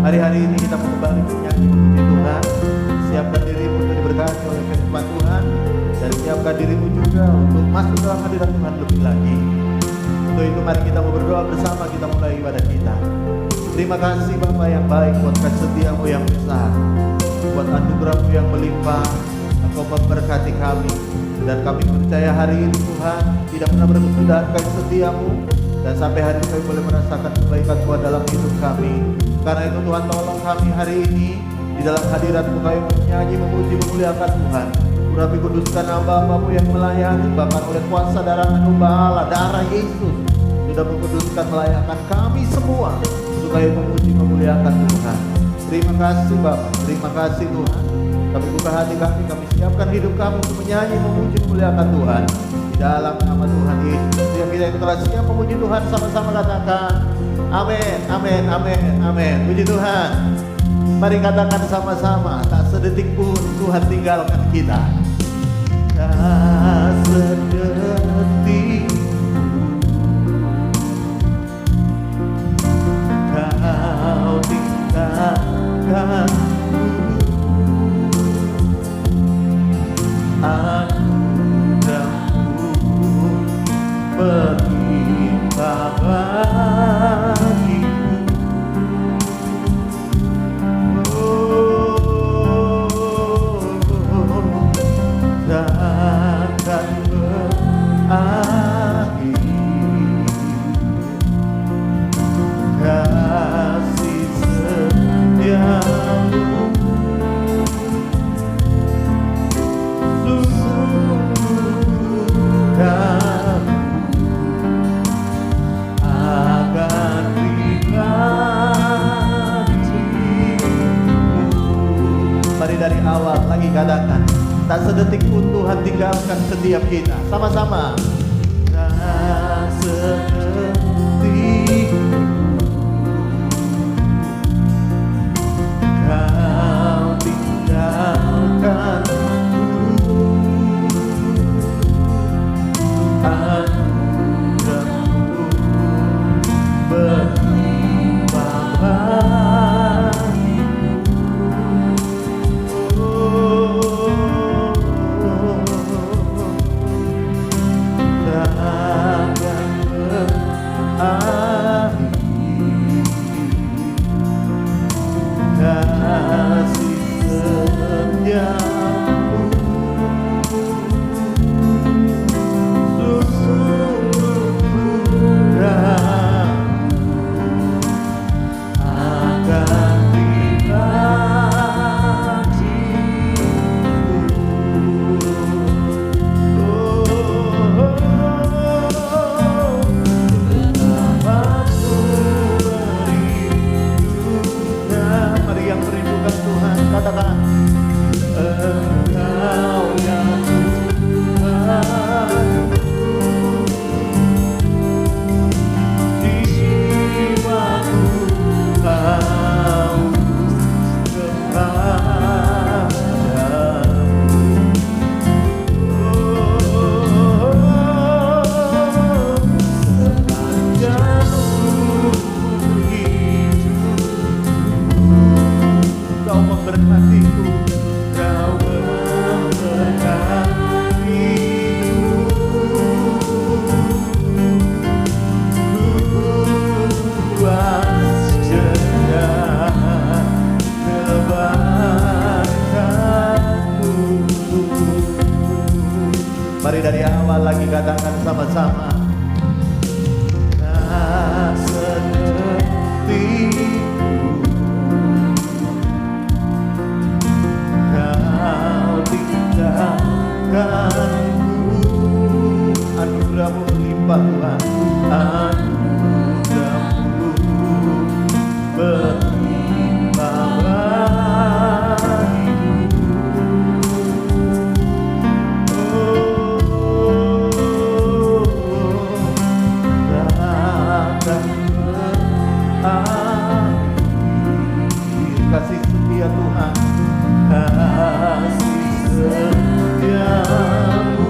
Hari-hari ini kita mau kembali menyanyi memuji Tuhan. Siapkan dirimu untuk diberkati oleh firman Tuhan, dan siapkan dirimu juga untuk masuk dalam hadirat Tuhan lebih lagi. Untuk itu mari kita mau berdoa bersama, kita mulai ibadah kita. Terima kasih Bapa yang baik buat kasih setiamu yang besar, buat anugerahmu yang melimpah. Engkau memberkati kami, dan kami percaya hari ini Tuhan tidak pernah berhenti dari kasih setiamu, dan sampai hari ini kami boleh merasakan kebaikan Tuhan dalam hidup kami. Karena itu Tuhan tolong kami hari ini di dalam hadirat-Mu kami menyanyi, memuji, memuliakan Tuhan. Kami kuduskan hamba-Mu yang melayani, bahkan oleh kuasa darah anugerah Allah, darah Yesus sudah mengkuduskan melayakkan kami semua supaya memuji, memuliakan Tuhan. Terima kasih Bapak, terima kasih Tuhan. Kami buka hati kami siapkan hidup kami untuk menyanyi, memuji, memuliakan Tuhan di dalam nama Tuhan Yesus. Yang kita yang telah siap memuji Tuhan, sama-sama katakan amin, amin, amin, amin. Puji Tuhan. Mari katakan sama-sama, tak sedetik pun Tuhan tinggalkan kita. Tak sedetik Kau tinggalkan anugerah-Mu berlimpah bagiku. Takkan berakhir kasih setiamu. Mari dari awal lagi katakan, tak sedetik pun Tuhan tinggalkan setiap kita. Sama-sama. Tak sedetik Kau tinggalkan anugerah-Mu berlimpah bagiku. Takkan berakhir kasih setiamu. Katakan Engkau yang Tuhan, jiwaku haus kepadamu. Sepanjang hidup Kau memberkatiku, Kau memberkatiku. Luas jendela kebaikan-Mu. Mari dari awal lagi katakan sama-sama. Tak sedetik Kau tinggalkanku, anugerah-Mu berlimpah Tuhan, anugerah-Mu berlimpah bagiku. Takkan berakhir kasih setia Tuhan, kasih setiamu.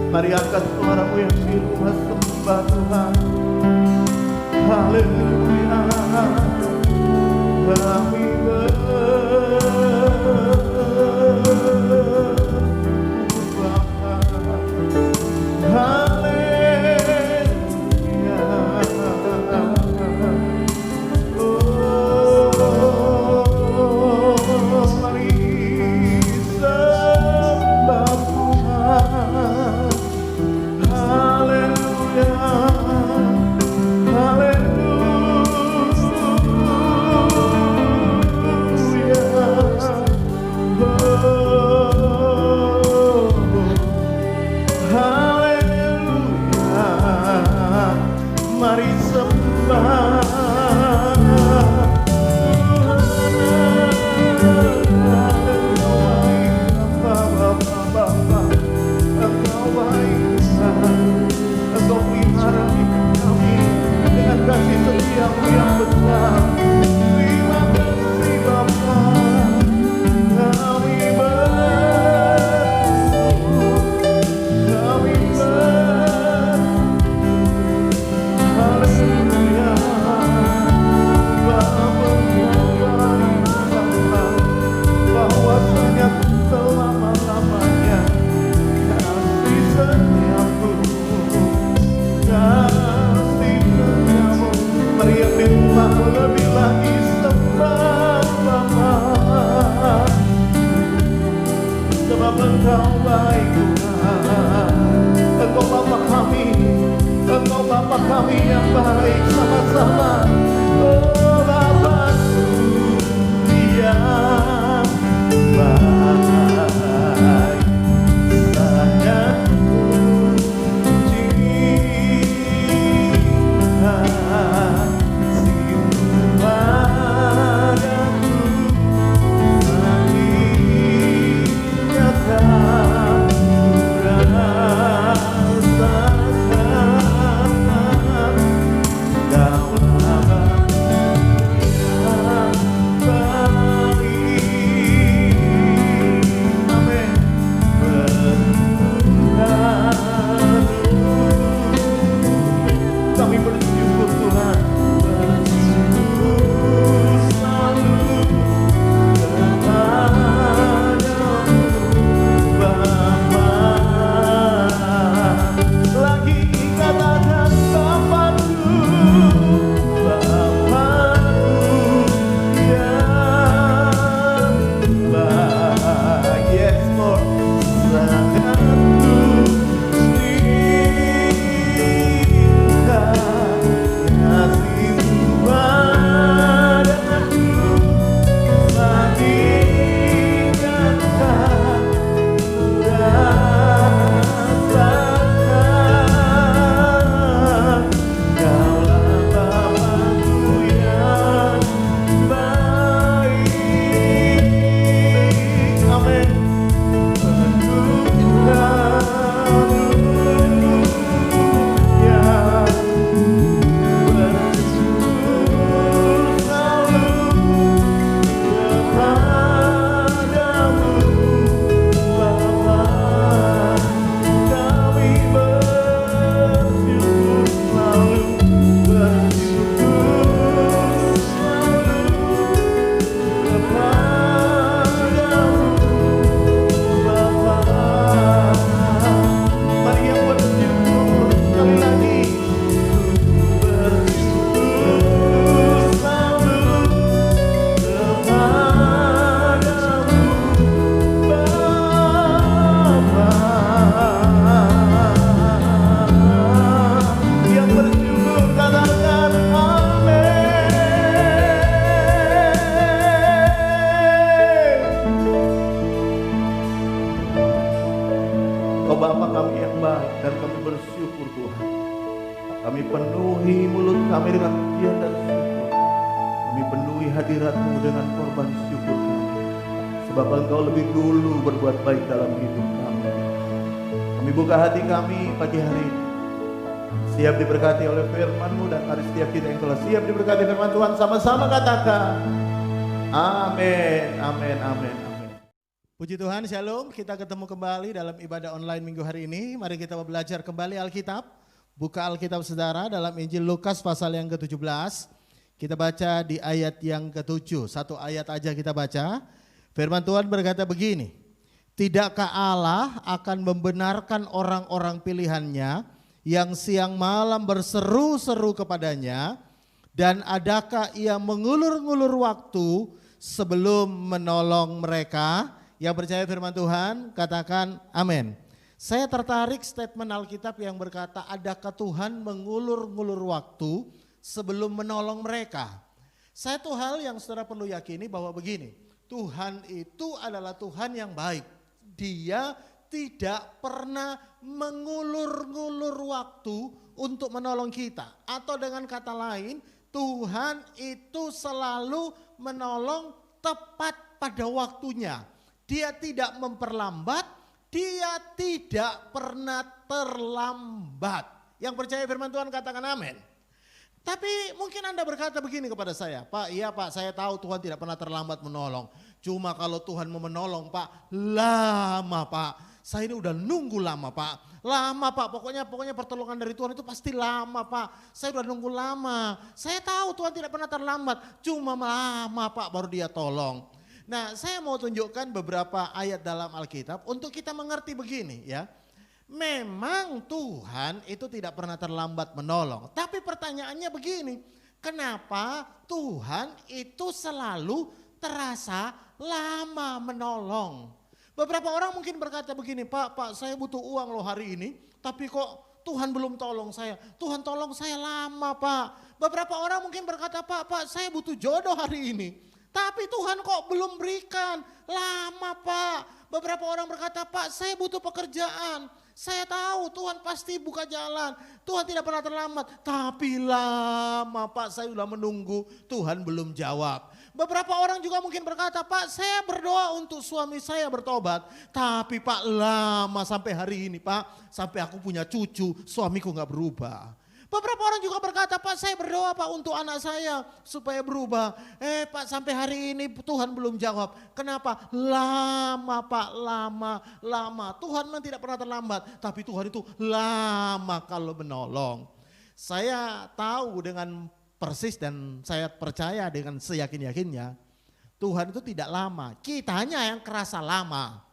Mari angkat suaramu yang di rumah, sembah Tuhan. Haleluya. Kami bersyukur. Haleluya. Oh, mari sembah Tuhan. Mari sembah Engkau baik, Engkau pelihara hidup kami dengan kasih setiamu yang besar. Terima kasih Bapa, kami bersyukur, kami haleluya. Bahwasanya selama-lamanya kasih setiamu, kasih setiamu. Mari yang di rumah lebih lagi sembah Bapa, sebab Engkau baik Tuhan. Engkau Bapa kami, Engkau Bapa kami yang baik, sama-sama. Oh Bapakku yang baik, sangat cinta kasih-Mu padaku, makin nyata Kami buka hati kami pagi hari ini. Siap diberkati oleh firman-Mu, dan mari setiap kita yang telah siap diberkati firman Tuhan sama-sama katakan amin, amin, amin, amin. Puji Tuhan, shalom. Kita ketemu kembali dalam ibadah online minggu hari ini. Mari kita belajar kembali Alkitab. Buka Alkitab saudara dalam Injil Lukas pasal yang ke-17. Kita baca di ayat yang ke-7. Satu ayat aja kita baca. Firman Tuhan berkata begini. Tidakkah Allah akan membenarkan orang-orang pilihannya yang siang malam berseru-seru kepadanya, dan adakah ia mengulur-ngulur waktu sebelum menolong mereka? Yang percaya firman Tuhan katakan amin. Saya tertarik statement Alkitab yang berkata adakah Tuhan mengulur-ngulur waktu sebelum menolong mereka. Saya tuh hal yang saudara perlu yakini bahwa begini, Tuhan itu adalah Tuhan yang baik. Dia tidak pernah mengulur-ngulur waktu untuk menolong kita. Atau dengan kata lain, Tuhan itu selalu menolong tepat pada waktunya. Dia tidak memperlambat, dia tidak pernah terlambat. Yang percaya firman Tuhan katakan amin. Tapi mungkin Anda berkata begini kepada saya, Pak, iya Pak, saya tahu Tuhan tidak pernah terlambat menolong. Cuma kalau Tuhan mau menolong Pak, lama Pak. Saya ini udah nunggu lama Pak, lama Pak, pokoknya pertolongan dari Tuhan itu pasti lama Pak. Saya udah nunggu lama, saya tahu Tuhan tidak pernah terlambat, cuma lama Pak baru dia tolong. Nah saya mau tunjukkan beberapa ayat dalam Alkitab untuk kita mengerti begini ya. Memang Tuhan itu tidak pernah terlambat menolong, tapi pertanyaannya begini, kenapa Tuhan itu selalu terasa lama menolong? Beberapa orang mungkin berkata begini, Pak saya butuh uang loh hari ini, tapi kok Tuhan belum tolong saya. Tuhan tolong saya lama Pak. Beberapa orang mungkin berkata, Pak saya butuh jodoh hari ini, tapi Tuhan kok belum berikan. Lama Pak. Beberapa orang berkata, Pak saya butuh pekerjaan. Saya tahu Tuhan pasti buka jalan. Tuhan tidak pernah terlambat. Tapi lama Pak, saya sudah menunggu, Tuhan belum jawab. Beberapa orang juga mungkin berkata, Pak saya berdoa untuk suami saya bertobat. Tapi Pak lama sampai hari ini Pak, sampai aku punya cucu, suamiku gak berubah. Beberapa orang juga berkata, Pak saya berdoa Pak untuk anak saya supaya berubah. Pak sampai hari ini Tuhan belum jawab. Kenapa? Lama Pak, lama. Tuhan memang tidak pernah terlambat, tapi Tuhan itu lama kalau menolong. Saya tahu dengan persis dan saya percaya dengan seyakin-yakinnya Tuhan itu tidak lama, kitanya yang kerasa lama.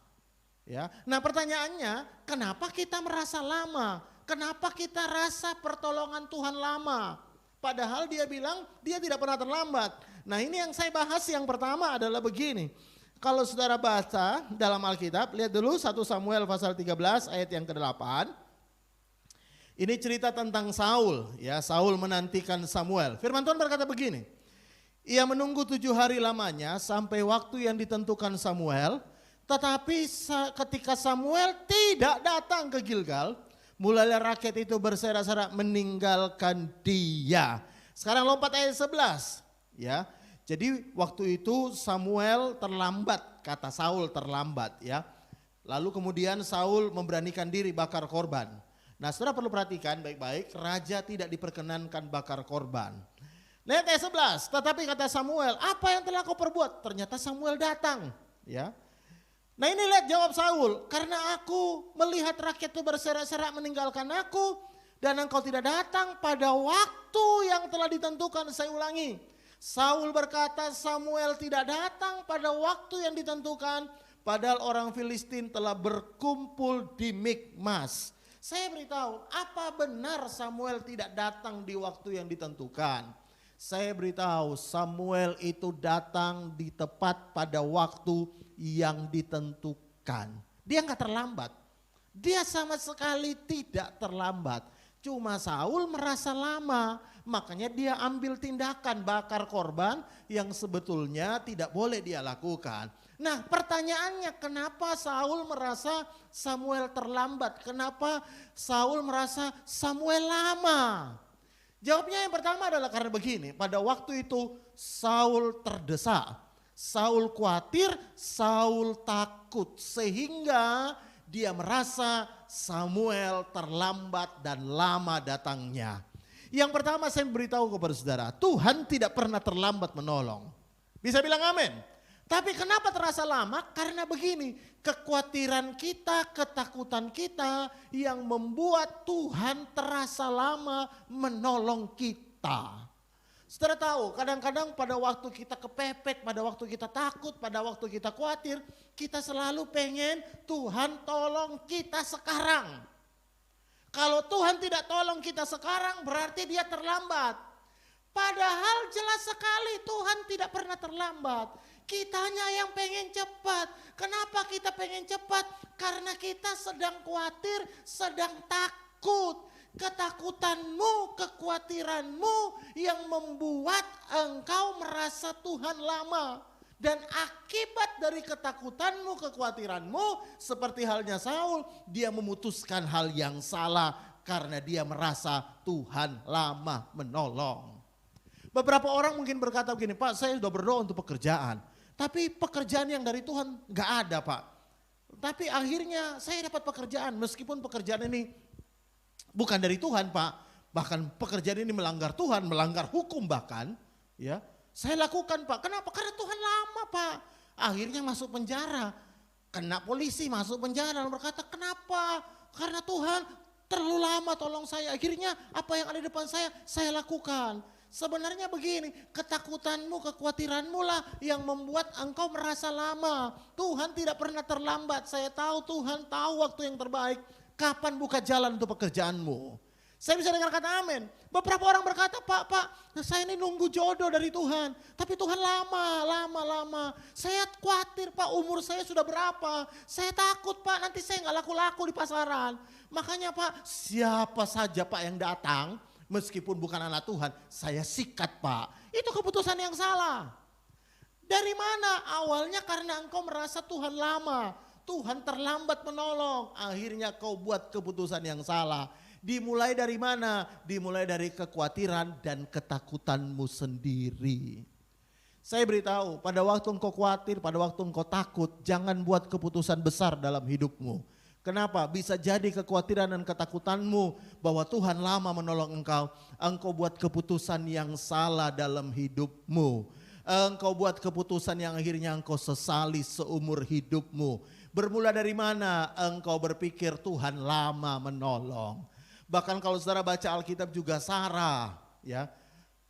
Ya. Nah pertanyaannya, kenapa kita merasa lama? Kenapa kita rasa pertolongan Tuhan lama? Padahal dia bilang dia tidak pernah terlambat. Nah ini yang saya bahas yang pertama adalah begini. Kalau saudara baca dalam Alkitab, lihat dulu 1 Samuel pasal 13 ayat yang ke-8. Ini cerita tentang Saul, ya Saul menantikan Samuel. Firman Tuhan berkata begini, ia menunggu 7 hari lamanya sampai waktu yang ditentukan Samuel. Tetapi ketika Samuel tidak datang ke Gilgal, mulailah rakyat itu berserak-serak meninggalkan dia. Sekarang lompat ayat 11, ya. Jadi waktu itu Samuel terlambat, kata Saul terlambat, ya. Lalu kemudian Saul memberanikan diri bakar korban. Nah saudara perlu perhatikan baik-baik, raja tidak diperkenankan bakar korban. Lihat ayat 11, tetapi kata Samuel, apa yang telah kau perbuat? Ternyata Samuel datang, ya. Nah ini lihat jawab Saul, karena aku melihat rakyat itu berserak-serak meninggalkan aku, dan engkau tidak datang pada waktu yang telah ditentukan. Saya ulangi, Saul berkata Samuel tidak datang pada waktu yang ditentukan, padahal orang Filistin telah berkumpul di Mikmas. Saya beritahu, apa benar Samuel tidak datang di waktu yang ditentukan? Saya beritahu, Samuel itu datang di tepat pada waktu yang ditentukan. Dia nggak terlambat. Dia sama sekali tidak terlambat. Cuma Saul merasa lama, makanya dia ambil tindakan bakar korban yang sebetulnya tidak boleh dia lakukan. Nah pertanyaannya, kenapa Saul merasa Samuel terlambat? Kenapa Saul merasa Samuel lama? Jawabnya yang pertama adalah karena begini, pada waktu itu Saul terdesak, Saul khawatir, Saul takut, sehingga dia merasa Samuel terlambat dan lama datangnya. Yang pertama saya beritahu kepada saudara, Tuhan tidak pernah terlambat menolong. Bisa bilang amin. Tapi kenapa terasa lama? Karena begini, kekhawatiran kita, ketakutan kita yang membuat Tuhan terasa lama menolong kita. Saudara tahu, kadang-kadang pada waktu kita kepepet, pada waktu kita takut, pada waktu kita khawatir, kita selalu pengen Tuhan tolong kita sekarang. Kalau Tuhan tidak tolong kita sekarang berarti dia terlambat. Padahal jelas sekali Tuhan tidak pernah terlambat. Kitanya yang pengen cepat. Kenapa kita pengen cepat? Karena kita sedang khawatir, sedang takut. Ketakutanmu, kekhawatiranmu yang membuat engkau merasa Tuhan lama. Dan akibat dari ketakutanmu, kekhawatiranmu, seperti halnya Saul, dia memutuskan hal yang salah karena dia merasa Tuhan lama menolong. Beberapa orang mungkin berkata begini, Pak, saya sudah berdoa untuk pekerjaan, tapi pekerjaan yang dari Tuhan gak ada, Pak. Tapi akhirnya saya dapat pekerjaan, meskipun pekerjaan ini bukan dari Tuhan, Pak. Bahkan pekerjaan ini melanggar Tuhan, melanggar hukum bahkan, ya. Saya lakukan, Pak. Kenapa? Karena Tuhan lama, Pak. Akhirnya masuk penjara. Kena polisi masuk penjara dan berkata, kenapa? Karena Tuhan terlalu lama tolong saya. Akhirnya apa yang ada di depan saya lakukan. Sebenarnya begini, ketakutanmu, kekhawatiranmu lah yang membuat engkau merasa lama. Tuhan tidak pernah terlambat. Saya tahu Tuhan tahu waktu yang terbaik. Kapan buka jalan untuk pekerjaanmu? Saya bisa dengar kata amin. Beberapa orang berkata, Pak, saya ini nunggu jodoh dari Tuhan. Tapi Tuhan lama. Saya khawatir, Pak, umur saya sudah berapa. Saya takut, Pak, nanti saya nggak laku-laku di pasaran. Makanya, Pak, siapa saja, Pak, yang datang, meskipun bukan anak Tuhan, saya sikat, Pak. Itu keputusan yang salah. Dari mana? Awalnya karena engkau merasa Tuhan lama. Tuhan terlambat menolong. Akhirnya kau buat keputusan yang salah. Dimulai dari mana? Dimulai dari kekhawatiran dan ketakutanmu sendiri. Saya beritahu, pada waktu engkau khawatir, pada waktu engkau takut, jangan buat keputusan besar dalam hidupmu. Kenapa? Bisa jadi kekhawatiran dan ketakutanmu bahwa Tuhan lama menolong engkau. Engkau buat keputusan yang salah dalam hidupmu. Engkau buat keputusan yang akhirnya engkau sesali seumur hidupmu. Bermula dari mana? Engkau berpikir Tuhan lama menolong. Bahkan kalau saudara baca Alkitab juga Sarah, ya,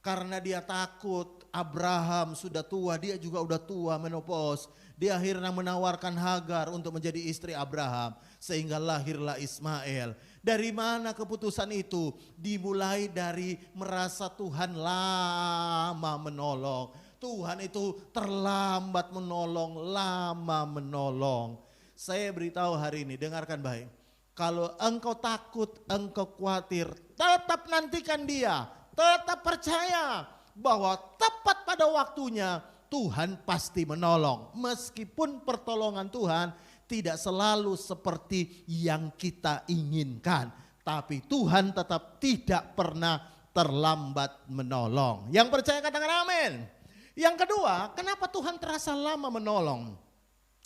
karena dia takut Abraham sudah tua, dia juga udah tua menopause. Dia akhirnya menawarkan Hagar untuk menjadi istri Abraham sehingga lahirlah Ismail. Dari mana keputusan itu? Dimulai dari merasa Tuhan lama menolong. Tuhan itu terlambat menolong, lama menolong. Saya beritahu hari ini, dengarkan baik. Kalau engkau takut, engkau khawatir, tetap nantikan dia. Tetap percaya bahwa tepat pada waktunya Tuhan pasti menolong. Meskipun pertolongan Tuhan tidak selalu seperti yang kita inginkan. Tapi Tuhan tetap tidak pernah terlambat menolong. Yang percaya katakan amin. Yang kedua, kenapa Tuhan terasa lama menolong?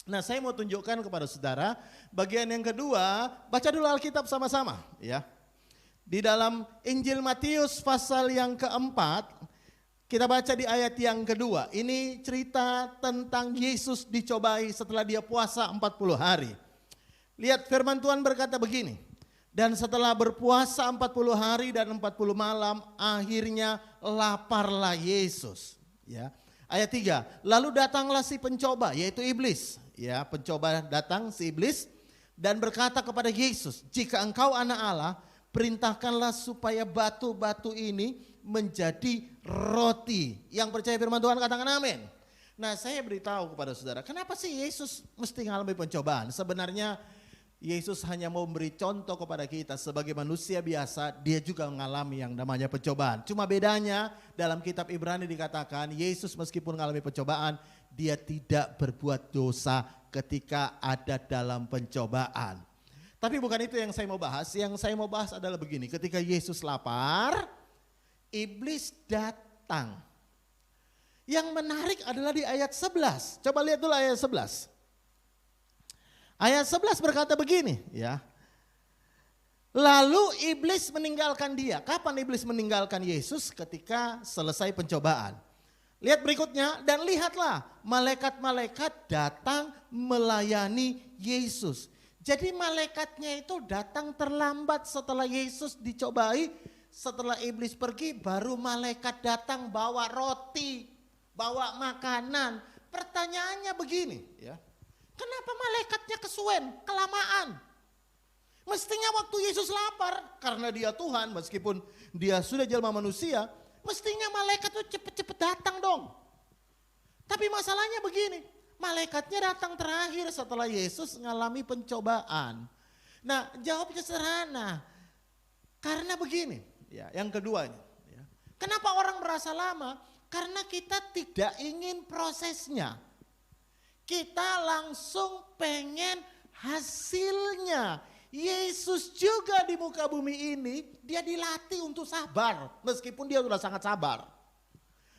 Nah, saya mau tunjukkan kepada saudara bagian yang kedua, baca dulu Alkitab sama-sama ya. Di dalam Injil Matius pasal yang keempat, kita baca di ayat yang kedua. Ini cerita tentang Yesus dicobai setelah dia puasa 40 hari. Lihat firman Tuhan berkata begini. Dan setelah berpuasa 40 hari dan 40 malam, akhirnya laparlah Yesus. Ya. Ayat 3, lalu datanglah si pencoba yaitu iblis. Ya, pencoba datang si iblis dan berkata kepada Yesus, jika engkau anak Allah, perintahkanlah supaya batu-batu ini menjadi roti. Yang percaya firman Tuhan katakan amin. Nah, saya beritahu kepada saudara, kenapa sih Yesus mesti mengalami pencobaan? Sebenarnya Yesus hanya mau memberi contoh kepada kita sebagai manusia biasa, dia juga mengalami yang namanya pencobaan. Cuma bedanya dalam kitab Ibrani dikatakan Yesus meskipun mengalami pencobaan, dia tidak berbuat dosa ketika ada dalam pencobaan. Tapi bukan itu yang saya mau bahas. Yang saya mau bahas adalah begini, ketika Yesus lapar, iblis datang. Yang menarik adalah di ayat 11. Coba lihat dulu ayat 11. Ayat 11 berkata begini ya. Lalu iblis meninggalkan dia. Kapan iblis meninggalkan Yesus? Ketika selesai pencobaan. Lihat berikutnya, dan lihatlah malaikat-malaikat datang melayani Yesus. Jadi malaikatnya itu datang terlambat setelah Yesus dicobai. Setelah iblis pergi baru malaikat datang bawa roti, bawa makanan. Pertanyaannya begini ya, kenapa malaikatnya kesuwen, kelamaan? Mestinya waktu Yesus lapar, karena dia Tuhan meskipun dia sudah jelma manusia, mestinya malaikat itu cepet-cepet datang dong. Tapi masalahnya begini, malaikatnya datang terakhir setelah Yesus mengalami pencobaan. Nah jawabnya sederhana, karena begini, ya, yang keduanya. Ya. Kenapa orang merasa lama? Karena kita tidak ingin prosesnya. Kita langsung pengen hasilnya. Yesus juga di muka bumi ini dia dilatih untuk sabar meskipun dia sudah sangat sabar.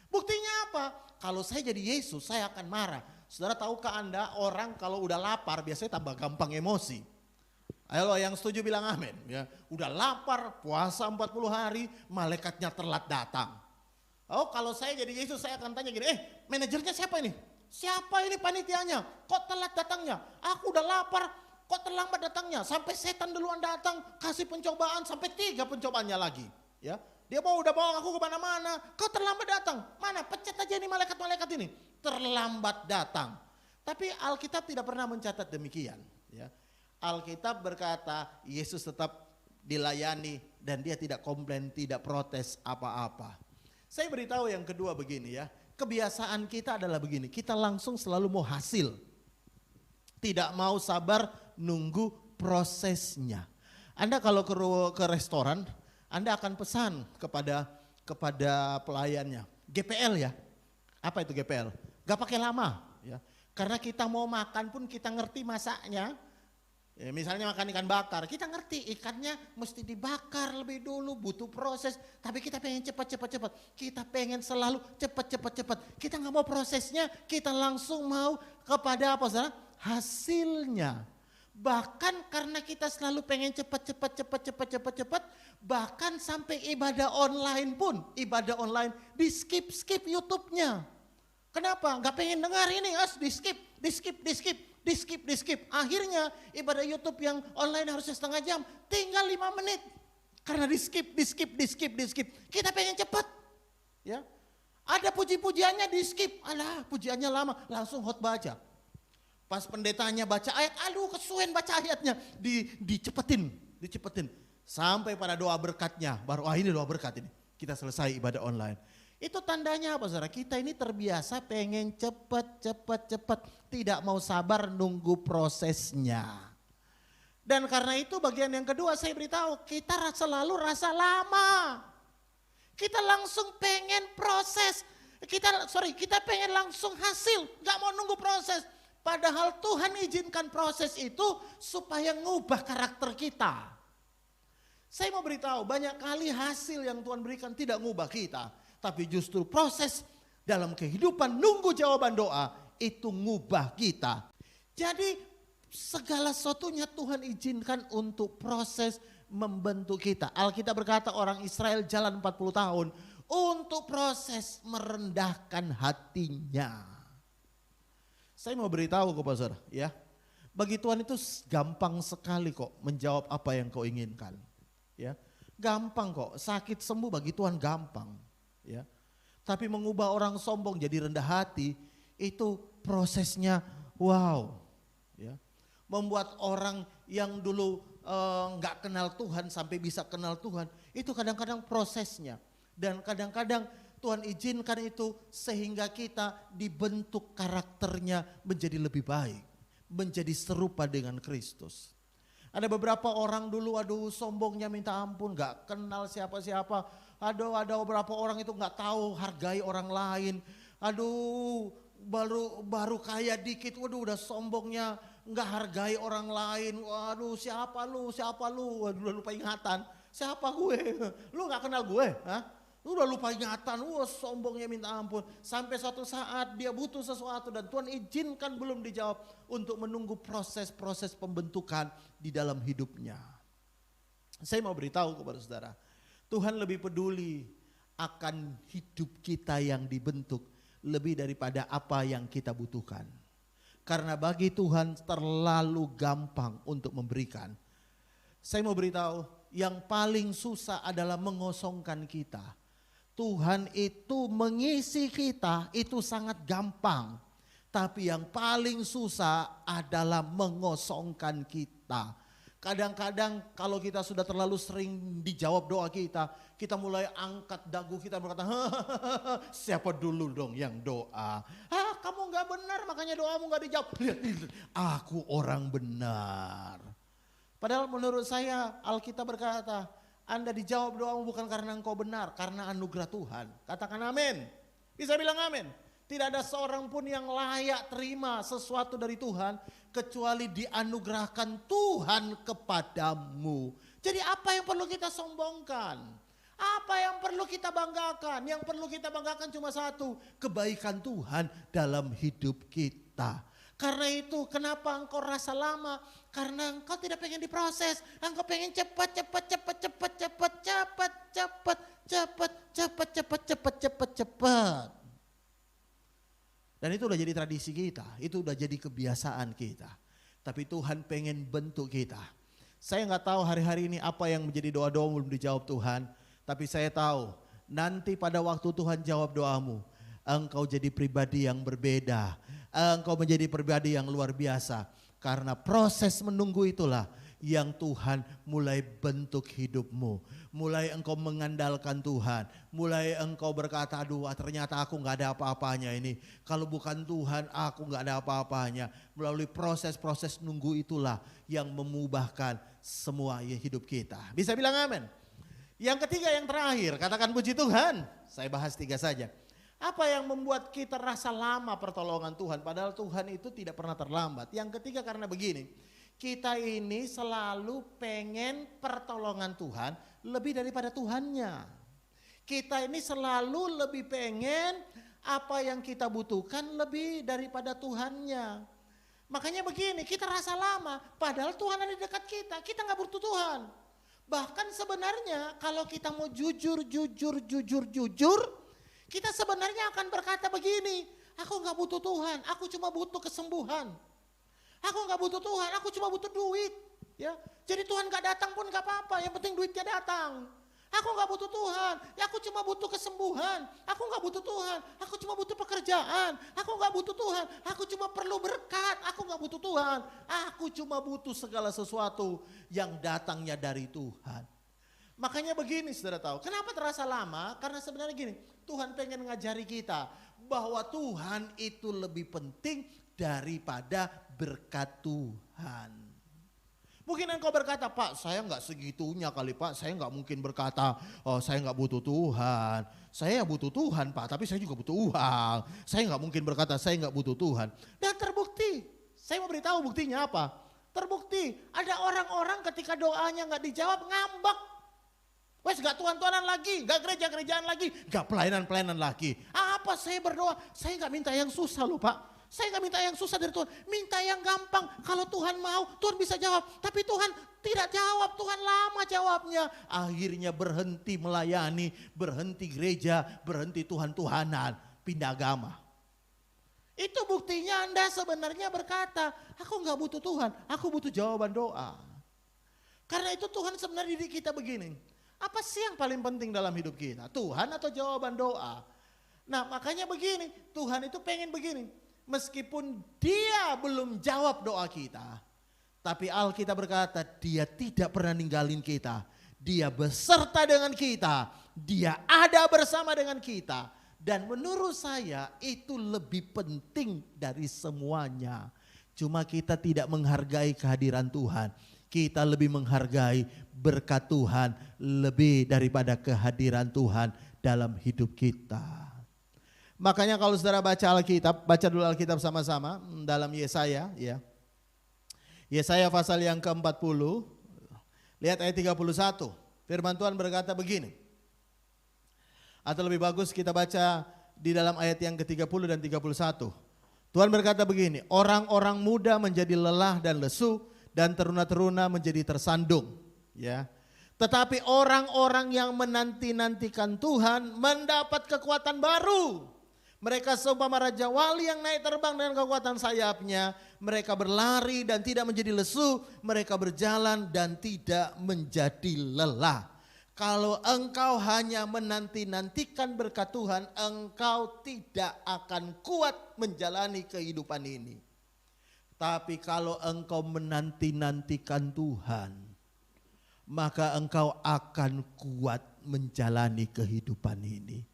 Buktinya apa? Kalau saya jadi Yesus saya akan marah. Saudara tahukah Anda orang kalau udah lapar biasanya tambah gampang emosi. Ayo yang setuju bilang amin ya. Udah lapar puasa 40 hari malaikatnya telat datang. Oh kalau saya jadi Yesus saya akan tanya gini, manajernya siapa ini? Siapa ini panitianya? Kok telat datangnya? Aku udah lapar. Kok terlambat datangnya? Sampai setan duluan datang, kasih pencobaan sampai 3 pencobaannya lagi. Ya, dia udah bawa aku kemana-mana. Kau terlambat datang. Mana? Pecat aja ini malaikat-malaikat ini. Terlambat datang. Tapi Alkitab tidak pernah mencatat demikian. Ya, Alkitab berkata Yesus tetap dilayani dan dia tidak komplain, tidak protes apa-apa. Saya beritahu yang kedua begini ya. Kebiasaan kita adalah begini. Kita langsung selalu mau hasil. Tidak mau sabar nunggu prosesnya. Anda kalau ke restoran, Anda akan pesan kepada pelayannya. GPL ya. Apa itu GPL? Gak pakai lama ya. Karena kita mau makan pun kita ngerti masaknya. Ya, misalnya makan ikan bakar, kita ngerti ikannya mesti dibakar lebih dulu, butuh proses. Tapi kita pengen cepat. Kita pengen selalu cepat. Kita nggak mau prosesnya, kita langsung mau kepada apa saudara? Hasilnya. Bahkan karena kita selalu pengen cepat, bahkan sampai ibadah online pun, ibadah online di skip YouTube-nya. Kenapa? Gak pengen dengar ini, di skip. Akhirnya ibadah YouTube yang online harusnya setengah jam, tinggal 5 menit. Karena di skip. Kita pengen cepat. Ya. Ada puji-pujiannya di skip, alah pujiannya lama, langsung khotbah aja. Pas pendetanya baca ayat, aduh kesuwen baca ayatnya, dicepetin. Sampai pada doa berkatnya, baru ini doa berkat ini. Kita selesai ibadah online. Itu tandanya apa saudara? Kita ini terbiasa pengen cepat. Tidak mau sabar nunggu prosesnya. Dan karena itu bagian yang kedua saya beritahu, kita selalu rasa lama. Kita langsung pengen proses. Kita pengen langsung hasil, gak mau nunggu proses. Padahal Tuhan izinkan proses itu supaya ngubah karakter kita. Saya mau beritahu banyak kali hasil yang Tuhan berikan tidak ngubah kita. Tapi justru proses dalam kehidupan nunggu jawaban doa itu ngubah kita. Jadi segala sesuatunya Tuhan izinkan untuk proses membentuk kita. Alkitab berkata orang Israel jalan 40 tahun untuk proses merendahkan hatinya. Saya mau beritahu kepada saudara ya. Bagi Tuhan itu gampang sekali kok menjawab apa yang kau inginkan. Ya. Gampang kok, sakit sembuh bagi Tuhan gampang. Ya. Tapi mengubah orang sombong jadi rendah hati itu prosesnya wow. Ya. Membuat orang yang dulu nggak kenal Tuhan sampai bisa kenal Tuhan itu kadang-kadang prosesnya. Dan kadang-kadang Tuhan izinkan itu sehingga kita dibentuk karakternya menjadi lebih baik. Menjadi serupa dengan Kristus. Ada beberapa orang dulu sombongnya minta ampun, gak kenal siapa-siapa. Ada beberapa orang itu gak tahu hargai orang lain. Baru kaya dikit, udah sombongnya gak hargai orang lain. Siapa lu, udah lupa ingatan. Siapa gue, lu gak kenal gue, hah? Udah lupa ingatan, sombongnya minta ampun. Sampai suatu saat dia butuh sesuatu dan Tuhan izinkan belum dijawab untuk menunggu proses-proses pembentukan di dalam hidupnya. Saya mau beritahu kepada saudara, Tuhan lebih peduli akan hidup kita yang dibentuk lebih daripada apa yang kita butuhkan. Karena bagi Tuhan terlalu gampang untuk memberikan. Saya mau beritahu, yang paling susah adalah mengosongkan kita. Tuhan itu mengisi kita itu sangat gampang. Tapi yang paling susah adalah mengosongkan kita. Kadang-kadang kalau kita sudah terlalu sering dijawab doa kita mulai angkat dagu kita berkata, siapa dulu dong yang doa? Kamu gak benar makanya doamu gak dijawab. Aku orang benar. Padahal menurut saya Alkitab berkata, Anda dijawab doamu bukan karena engkau benar, karena anugerah Tuhan. Katakan amin. Bisa bilang amin. Tidak ada seorang pun yang layak terima sesuatu dari Tuhan kecuali dianugerahkan Tuhan kepadamu. Jadi apa yang perlu kita sombongkan? Apa yang perlu kita banggakan? Yang perlu kita banggakan cuma satu, kebaikan Tuhan dalam hidup kita. Karena itu kenapa engkau rasa lama? Karena engkau tidak pengen diproses. Engkau pengen cepat. Dan itu udah jadi tradisi kita, itu udah jadi kebiasaan kita. Tapi Tuhan pengen bentuk kita. Saya nggak tahu hari-hari ini apa yang menjadi doa-doa belum dijawab Tuhan. Tapi saya tahu nanti pada waktu Tuhan jawab doamu, engkau jadi pribadi yang berbeda. Engkau menjadi pribadi yang luar biasa. Karena proses menunggu itulah yang Tuhan mulai bentuk hidupmu. Mulai engkau mengandalkan Tuhan. Mulai engkau berkata, aduh ternyata aku gak ada apa-apanya ini. Kalau bukan Tuhan aku gak ada apa-apanya. Melalui proses-proses nunggu itulah yang memubahkan semua hidup kita. Bisa bilang amin? Yang ketiga yang terakhir, katakan puji Tuhan. Saya bahas 3 saja. Apa yang membuat kita rasa lama pertolongan Tuhan? Padahal Tuhan itu tidak pernah terlambat. Yang ketiga karena begini. Kita ini selalu pengen pertolongan Tuhan lebih daripada Tuhannya. Kita ini selalu lebih pengen apa yang kita butuhkan lebih daripada Tuhannya. Makanya begini, kita rasa lama padahal Tuhan ada di dekat kita. Kita gak butuh Tuhan. Bahkan sebenarnya kalau kita mau jujur, kita sebenarnya akan berkata begini, aku gak butuh Tuhan, aku cuma butuh kesembuhan. Aku gak butuh Tuhan, aku cuma butuh duit. Ya, jadi Tuhan gak datang pun gak apa-apa, yang penting duitnya datang. Aku gak butuh Tuhan, ya aku cuma butuh kesembuhan. Aku gak butuh Tuhan, aku cuma butuh pekerjaan. Aku gak butuh Tuhan, aku cuma perlu berkat. Aku gak butuh Tuhan, aku cuma butuh segala sesuatu yang datangnya dari Tuhan. Makanya begini saudara tahu, kenapa terasa lama? Karena sebenarnya gini, Tuhan pengen ngajari kita bahwa Tuhan itu lebih penting daripada berkat Tuhan. Mungkin engkau berkata, Pak saya gak segitunya kali Pak, saya gak mungkin berkata saya gak butuh Tuhan. Saya butuh Tuhan Pak, tapi saya juga butuh uang. Saya gak mungkin berkata saya gak butuh Tuhan. Dan terbukti, saya mau beritahu buktinya apa? Terbukti ada orang-orang ketika doanya gak dijawab ngambek. Wes gak Tuhan-Tuhanan lagi, gak gereja-gerejaan lagi, gak pelayanan-pelayanan lagi. Apa saya berdoa, saya gak minta yang susah loh Pak. Saya gak minta yang susah dari Tuhan, minta yang gampang. Kalau Tuhan mau, Tuhan bisa jawab. Tapi Tuhan tidak jawab, Tuhan lama jawabnya. Akhirnya berhenti melayani, berhenti gereja, berhenti Tuhan-Tuhanan, pindah agama. Itu buktinya Anda sebenarnya berkata, aku gak butuh Tuhan, aku butuh jawaban doa. Karena itu Tuhan sebenarnya didik kita begini. Apa sih yang paling penting dalam hidup kita? Tuhan atau jawaban doa? Nah makanya begini, Tuhan itu pengen begini. Meskipun dia belum jawab doa kita, tapi Alkitab berkata dia tidak pernah ninggalin kita. Dia beserta dengan kita, dia ada bersama dengan kita. Dan menurut saya itu lebih penting dari semuanya. Cuma kita tidak menghargai kehadiran Tuhan. Kita lebih menghargai berkat Tuhan lebih daripada kehadiran Tuhan dalam hidup kita. Makanya kalau saudara baca Alkitab, baca dulu Alkitab sama-sama dalam Yesaya ya. Yesaya pasal yang ke-40, lihat ayat 31. Firman Tuhan berkata begini. Atau lebih bagus kita baca di dalam ayat yang ke-30 dan 31. Tuhan berkata begini, orang-orang muda menjadi lelah dan lesu dan teruna-teruna menjadi tersandung, ya. Tetapi orang-orang yang menanti-nantikan Tuhan mendapat kekuatan baru. Mereka seumpama Raja Wali yang naik terbang dengan kekuatan sayapnya. Mereka berlari dan tidak menjadi lesu. Mereka berjalan dan tidak menjadi lelah. Kalau engkau hanya menanti-nantikan berkat Tuhan, engkau tidak akan kuat menjalani kehidupan ini. Tapi kalau engkau menanti-nantikan Tuhan, maka engkau akan kuat menjalani kehidupan ini.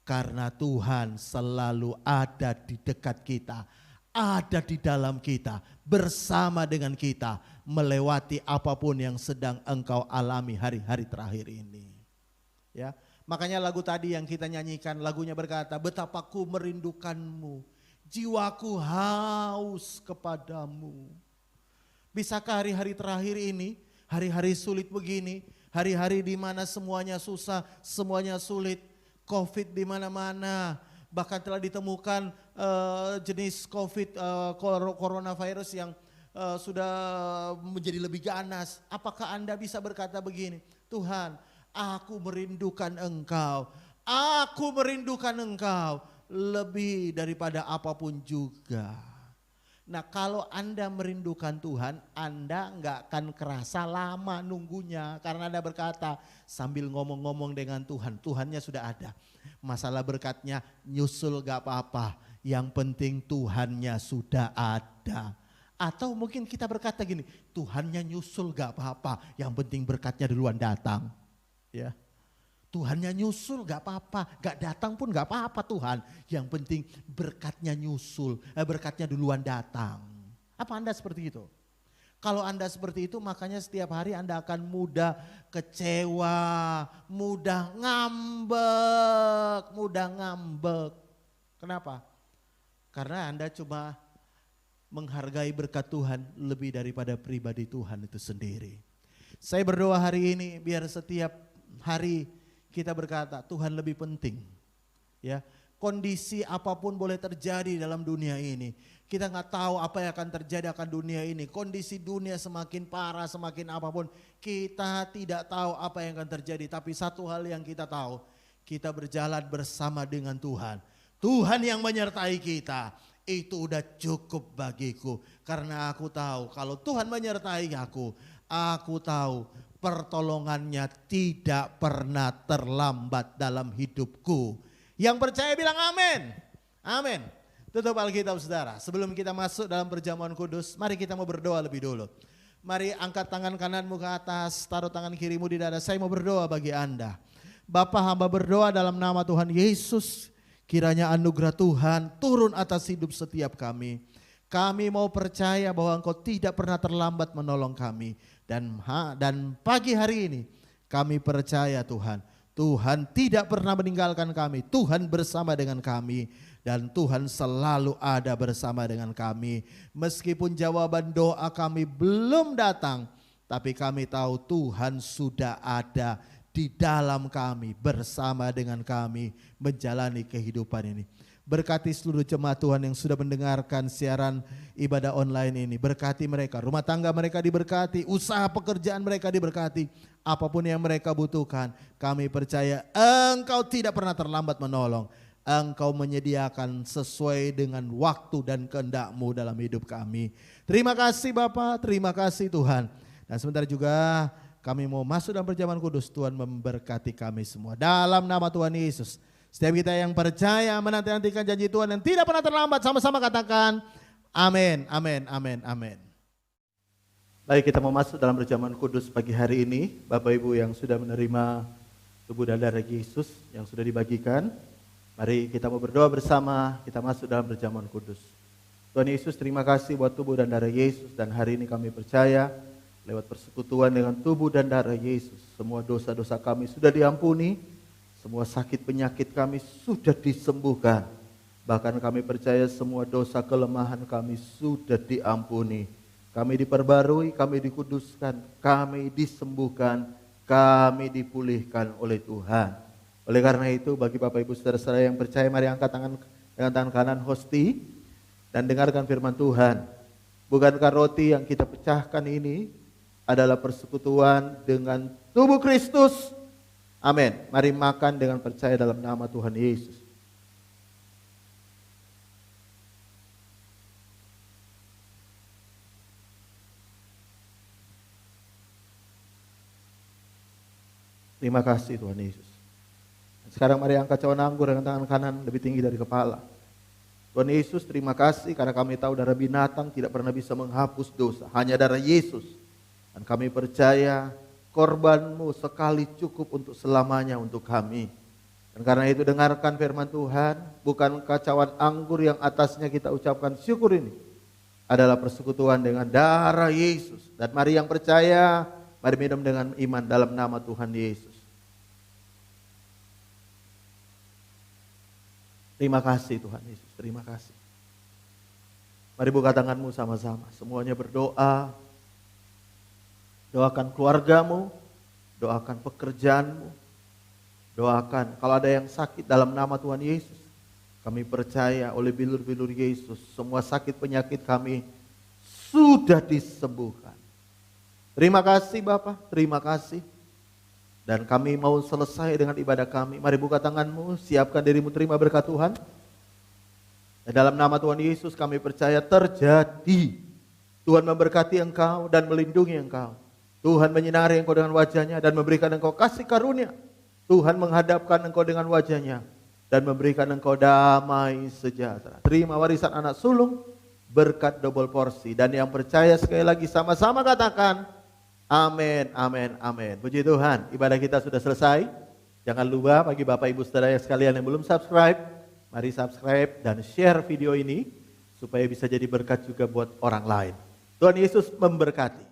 Karena Tuhan selalu ada di dekat kita, ada di dalam kita, bersama dengan kita, melewati apapun yang sedang engkau alami hari-hari terakhir ini. Ya, makanya lagu tadi yang kita nyanyikan, lagunya berkata, betapa ku merindukanmu, jiwaku haus kepadamu. Bisakah hari-hari terakhir ini, hari-hari sulit begini, hari-hari di mana semuanya susah, semuanya sulit, COVID di mana-mana, bahkan telah ditemukan jenis COVID coronavirus yang sudah menjadi lebih ganas. Apakah Anda bisa berkata begini, Tuhan, aku merindukan Engkau, aku merindukan Engkau lebih daripada apapun juga. Nah, kalau Anda merindukan Tuhan, Anda nggak akan kerasa lama nunggunya. Karena Anda berkata sambil ngomong-ngomong dengan Tuhan, Tuhannya sudah ada. Masalah berkatnya nyusul gak apa-apa, yang penting Tuhannya sudah ada. Atau mungkin kita berkata gini, Tuhannya nyusul gak apa-apa, yang penting berkatnya duluan datang. Ya, Tuhannya nyusul gak apa-apa, gak datang pun gak apa-apa Tuhan. Yang penting berkatnya nyusul, berkatnya duluan datang. Apa Anda seperti itu? Kalau Anda seperti itu, makanya setiap hari Anda akan mudah kecewa, mudah ngambek. Kenapa? Karena Anda cuma menghargai berkat Tuhan lebih daripada pribadi Tuhan itu sendiri. Saya berdoa hari ini biar setiap hari kita berkata Tuhan lebih penting. Ya, kondisi apapun boleh terjadi dalam dunia ini. Kita nggak tahu apa yang akan terjadi akan dunia ini. Kondisi dunia semakin parah, semakin apapun, kita tidak tahu apa yang akan terjadi. Tapi satu hal yang kita tahu, kita berjalan bersama dengan Tuhan. Tuhan yang menyertai kita, itu udah cukup bagiku. Karena aku tahu kalau Tuhan menyertai aku tahu pertolongannya tidak pernah terlambat dalam hidupku. Yang percaya bilang amin. Amin. Tutup Alkitab saudara. Sebelum kita masuk dalam perjamuan kudus, mari kita mau berdoa lebih dulu. Mari angkat tangan kananmu ke atas, taruh tangan kirimu di dada. Saya mau berdoa bagi Anda. Bapa, hamba berdoa dalam nama Tuhan Yesus. Kiranya anugerah Tuhan turun atas hidup setiap kami. Kami mau percaya bahwa Engkau tidak pernah terlambat menolong kami. Dan pagi hari ini kami percaya Tuhan. Tuhan tidak pernah meninggalkan kami. Tuhan bersama dengan kami. Dan Tuhan selalu ada bersama dengan kami. Meskipun jawaban doa kami belum datang, tapi kami tahu Tuhan sudah ada di dalam kami, bersama dengan kami menjalani kehidupan ini. Berkati seluruh jemaat Tuhan yang sudah mendengarkan siaran ibadah online ini. Berkati mereka, rumah tangga mereka diberkati, usaha pekerjaan mereka diberkati. Apapun yang mereka butuhkan, kami percaya Engkau tidak pernah terlambat menolong. Engkau menyediakan sesuai dengan waktu dan kehendak-Mu dalam hidup kami. Terima kasih Bapa, terima kasih Tuhan. Dan sebentar juga kami mau masuk dalam perjamuan kudus. Tuhan memberkati kami semua. Dalam nama Tuhan Yesus. Setiap kita yang percaya menanti-nantikan janji Tuhan yang tidak pernah terlambat, sama-sama katakan amin, amin, amin, amin. Baik, kita mau masuk dalam perjamuan kudus pagi hari ini. Bapak Ibu yang sudah menerima tubuh dan darah Yesus yang sudah dibagikan, mari kita mau berdoa bersama, kita masuk dalam perjamuan kudus. Tuhan Yesus, terima kasih buat tubuh dan darah Yesus, dan hari ini kami percaya lewat persekutuan dengan tubuh dan darah Yesus, semua dosa-dosa kami sudah diampuni, semua sakit penyakit kami sudah disembuhkan. Bahkan kami percaya semua dosa kelemahan kami sudah diampuni. Kami diperbarui, kami dikuduskan, kami disembuhkan, kami dipulihkan oleh Tuhan. Oleh karena itu bagi Bapak Ibu saudara-saudara yang percaya, mari angkat tangan dengan tangan kanan hosti dan dengarkan firman Tuhan. Bukankah roti yang kita pecahkan ini adalah persekutuan dengan tubuh Kristus. Amin. Mari makan dengan percaya dalam nama Tuhan Yesus. Terima kasih Tuhan Yesus. Sekarang mari angkat cawan anggur dengan tangan kanan lebih tinggi dari kepala. Tuhan Yesus, terima kasih karena kami tahu darah binatang tidak pernah bisa menghapus dosa. Hanya darah Yesus. Dan kami percaya korban-Mu sekali cukup untuk selamanya untuk kami. Dan karena itu dengarkan firman Tuhan. Bukan cawan anggur yang atasnya kita ucapkan syukur ini adalah persekutuan dengan darah Yesus. Dan mari yang percaya, mari minum dengan iman dalam nama Tuhan Yesus. Terima kasih Tuhan Yesus, terima kasih. Mari buka tanganmu sama-sama, semuanya berdoa. Doakan keluargamu, doakan pekerjaanmu, doakan kalau ada yang sakit dalam nama Tuhan Yesus. Kami percaya oleh bilur-bilur Yesus, semua sakit penyakit kami sudah disembuhkan. Terima kasih Bapak, terima kasih. Dan kami mau selesai dengan ibadah kami. Mari buka tanganmu, siapkan dirimu terima berkat Tuhan. Dan dalam nama Tuhan Yesus kami percaya terjadi. Tuhan memberkati engkau dan melindungi engkau. Tuhan menyinari engkau dengan wajahnya dan memberikan engkau kasih karunia. Tuhan menghadapkan engkau dengan wajahnya dan memberikan engkau damai sejahtera. Terima warisan anak sulung, berkat double porsi. Dan yang percaya sekali lagi sama-sama katakan, amin, amin, amin. Puji Tuhan, ibadah kita sudah selesai. Jangan lupa bagi Bapak Ibu Saudara yang sekalian yang belum subscribe, mari subscribe dan share video ini supaya bisa jadi berkat juga buat orang lain. Tuhan Yesus memberkati.